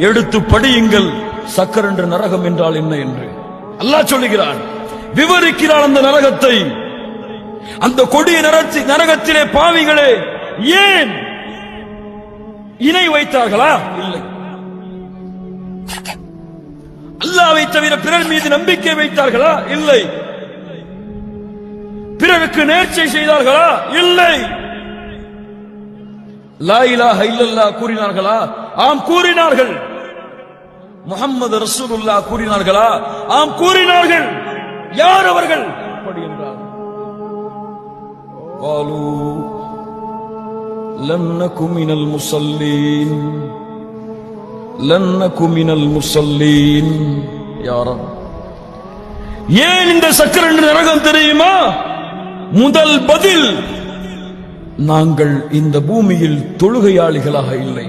எடுத்து படியுங்கள் சக்கர் என்ற நரகம் என்றால் என்ன என்று அல்லாஹ் சொல்லுகிறான், விவரிக்கிறான் அந்த நரகத்தை. அந்த கொடிய நரகத்திலே பாவிகளே ஏன் இணை வைத்தார்களா? இல்லை. அல்லாஹ்வை தவிர பிறர் மீது நம்பிக்கை வைத்தார்களா? இல்லை. பிறருக்கு நேர்ச்சை செய்தார்களா? இல்லை. லா இலாஹ இல்லல்லாஹ் கூறினார்களா? ஆம் கூறினார்கள். முஹம்மது ரசூலுல்லாஹ் கூறினார்களா? ஆம் கூறினார்கள். யார் அவர்கள்? அப்படி என்றார், قالوا لم نكن من المصلين لم نكن من المصلين. يا رب, ஏன் இந்த சக்கர நரகம் தெரியுமா? முதல் பதில், நாங்கள் இந்த பூமியில் தொழுகையாளிகளாக இல்லை.